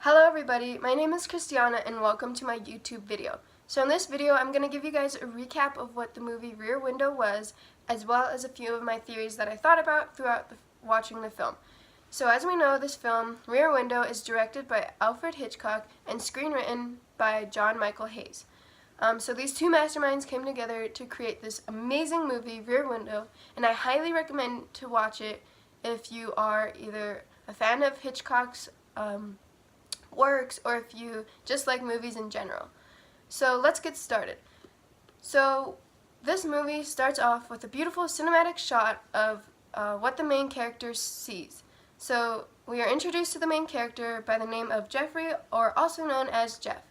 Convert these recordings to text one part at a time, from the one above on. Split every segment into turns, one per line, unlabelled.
Hello everybody, my name is Christiana and welcome to my YouTube video. So in this video I'm going to give you guys a recap of what the movie Rear Window was, as well as a few of my theories that I thought about throughout watching the film. So as we know, this film, Rear Window, is directed by Alfred Hitchcock and screenwritten by John Michael Hayes. So these two masterminds came together to create this amazing movie, Rear Window, and I highly recommend to watch it if you are either a fan of Hitchcock's works or if you just like movies in general. So let's get started. So this movie starts off with a beautiful cinematic shot of what the main character sees. So we are introduced to the main character by the name of Jeffrey, or also known as Jeff.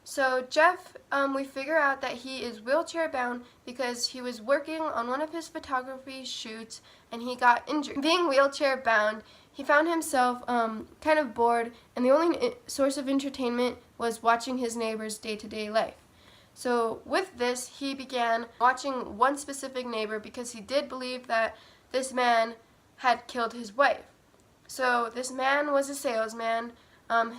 So Jeff, we figure out that he is wheelchair bound because he was working on one of his photography shoots and he got injured. Being wheelchair bound, he found himself kind of bored, and the only source of entertainment was watching his neighbor's day-to-day life. So with this, he began watching one specific neighbor because he did believe that this man had killed his wife. So this man was a salesman.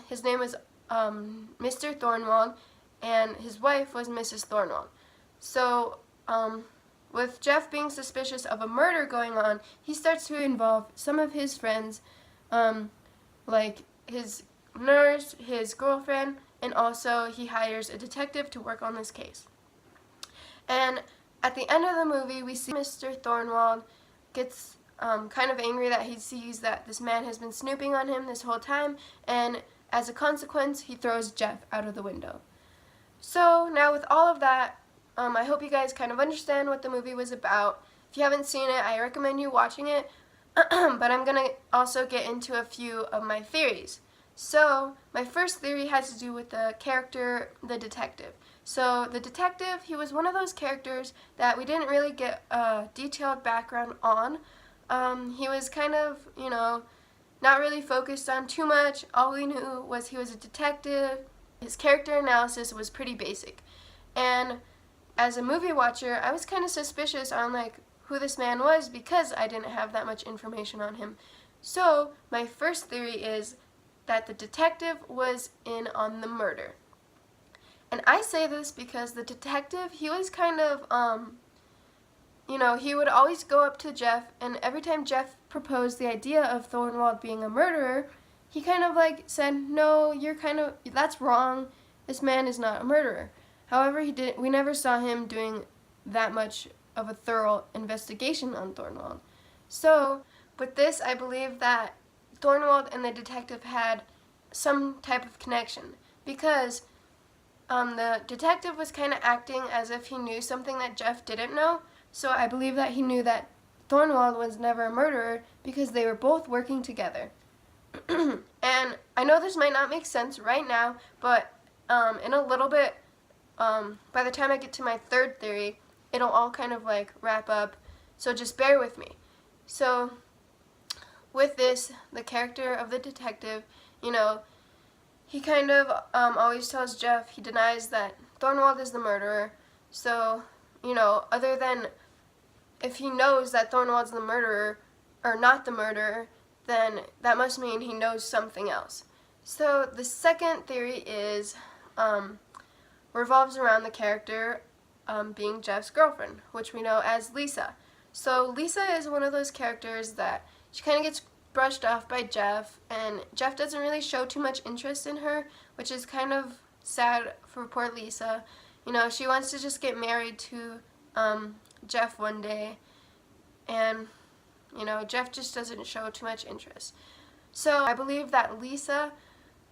His name was Mr. Thornwald, and his wife was Mrs. Thornwald. So with Jeff being suspicious of a murder going on, he starts to involve some of his friends, like his nurse, his girlfriend, and also he hires a detective to work on this case. And at the end of the movie, we see Mr. Thornwald gets kind of angry that he sees that this man has been snooping on him this whole time, and as a consequence, he throws Jeff out of the window. So now with all of that, I hope you guys kind of understand what the movie was about. If you haven't seen it, I recommend you watching it, but I'm going to also get into a few of my theories. So my first theory has to do with the character, the detective. So the detective, he was one of those characters that we didn't really get a detailed background on. He was kind of, not really focused on too much. All we knew was he was a detective. His character analysis was pretty basic. And as a movie watcher, I was kind of suspicious on who this man was because I didn't have that much information on him. So my first theory is that the detective was in on the murder. And I say this because the detective, he was kind of, he would always go up to Jeff, and every time Jeff proposed the idea of Thornwald being a murderer, he kind of said, no, that's wrong, this man is not a murderer. However, we never saw him doing that much of a thorough investigation on Thornwald. So, with this, I believe that Thornwald and the detective had some type of connection, because the detective was kind of acting as if he knew something that Jeff didn't know. So I believe that he knew that Thornwald was never a murderer because they were both working together. And I know this might not make sense right now, but in a little bit, by the time I get to my third theory, it'll all kind of wrap up, so just bear with me. So with this, the character of the detective, he kind of always tells Jeff, he denies that Thornwald is the murderer. So, other than if he knows that Thornwald's the murderer, or not the murderer, then that must mean he knows something else. So the second theory is, revolves around the character being Jeff's girlfriend, which we know as Lisa. So Lisa is one of those characters that she kind of gets brushed off by Jeff, and Jeff doesn't really show too much interest in her, which is kind of sad for poor Lisa. She wants to just get married to Jeff one day, and Jeff just doesn't show too much interest. So I believe that Lisa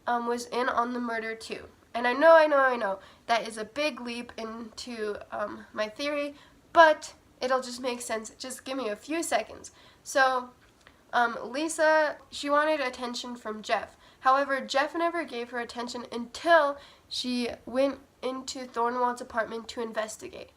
was in on the murder too. And I know that is a big leap into my theory, but it'll just make sense. Just give me a few seconds. So Lisa, she wanted attention from Jeff. However, Jeff never gave her attention until she went into Thornwald's apartment to investigate.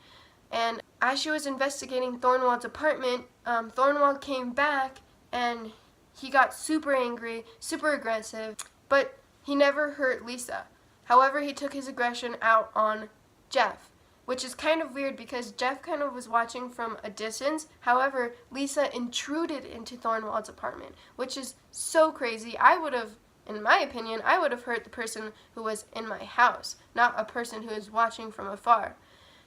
And as she was investigating Thornwald's apartment, Thornwald came back and he got super angry, super aggressive, but he never hurt Lisa. However, he took his aggression out on Jeff, which is kind of weird because Jeff kind of was watching from a distance. However, Lisa intruded into Thornwald's apartment, which is so crazy. I would have in my opinion, I would have hurt the person who was in my house, not a person who is watching from afar.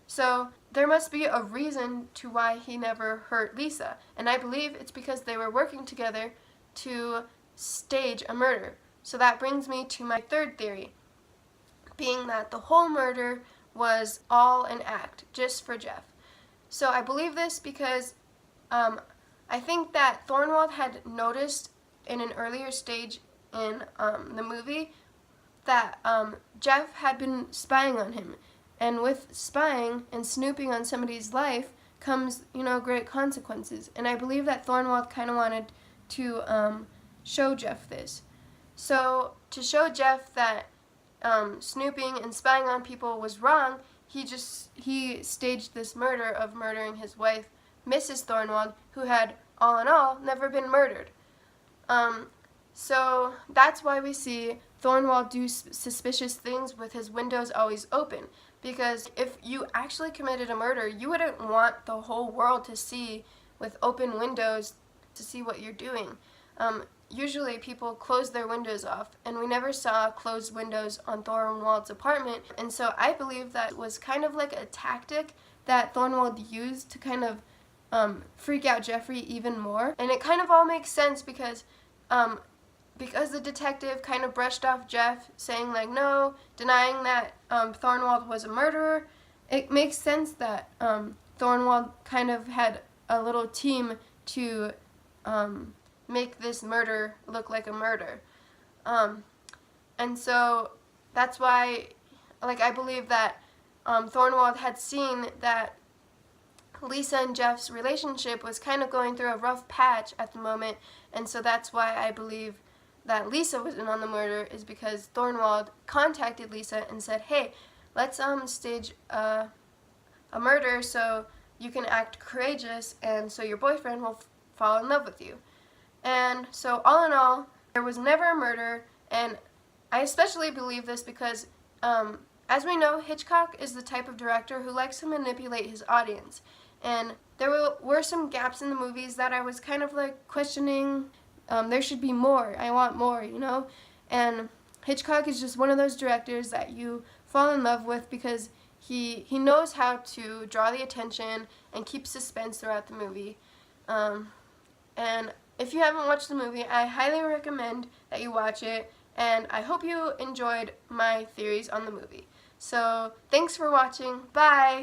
So there must be a reason to why he never hurt Lisa, and I believe it's because they were working together to stage a murder. So that brings me to my third theory, being that the whole murder was all an act, just for Jeff. So I believe this because I think that Thornwald had noticed in an earlier stage in the movie that Jeff had been spying on him. And with spying and snooping on somebody's life comes, great consequences. And I believe that Thornwald kind of wanted to show Jeff this. So to show Jeff that snooping and spying on people was wrong, he staged this murder of murdering his wife, Mrs. Thornwald, who had, all in all, never been murdered. So that's why we see Thornwald do suspicious things with his windows always open. Because if you actually committed a murder, you wouldn't want the whole world to see with open windows to see what you're doing. Usually people close their windows off, and we never saw closed windows on Thornwald's apartment, and so I believe that was kind of like a tactic that Thornwald used to kind of freak out Jeffrey even more. And it kind of all makes sense because the detective kind of brushed off Jeff, saying like no, denying that Thornwald was a murderer. It makes sense that Thornwald kind of had a little team to make this murder look like a murder. And so that's why, I believe that Thornwald had seen that Lisa and Jeff's relationship was kind of going through a rough patch at the moment, and so that's why I believe that Lisa was in on the murder, is because Thornwald contacted Lisa and said, hey, let's stage a murder so you can act courageous and so your boyfriend will fall in love with you. And so all in all, there was never a murder, and I especially believe this because as we know, Hitchcock is the type of director who likes to manipulate his audience. And there were some gaps in the movies that I was kind of questioning. There should be more. I want more, And Hitchcock is just one of those directors that you fall in love with because he knows how to draw the attention and keep suspense throughout the movie. And if you haven't watched the movie, I highly recommend that you watch it, and I hope you enjoyed my theories on the movie. So, thanks for watching. Bye!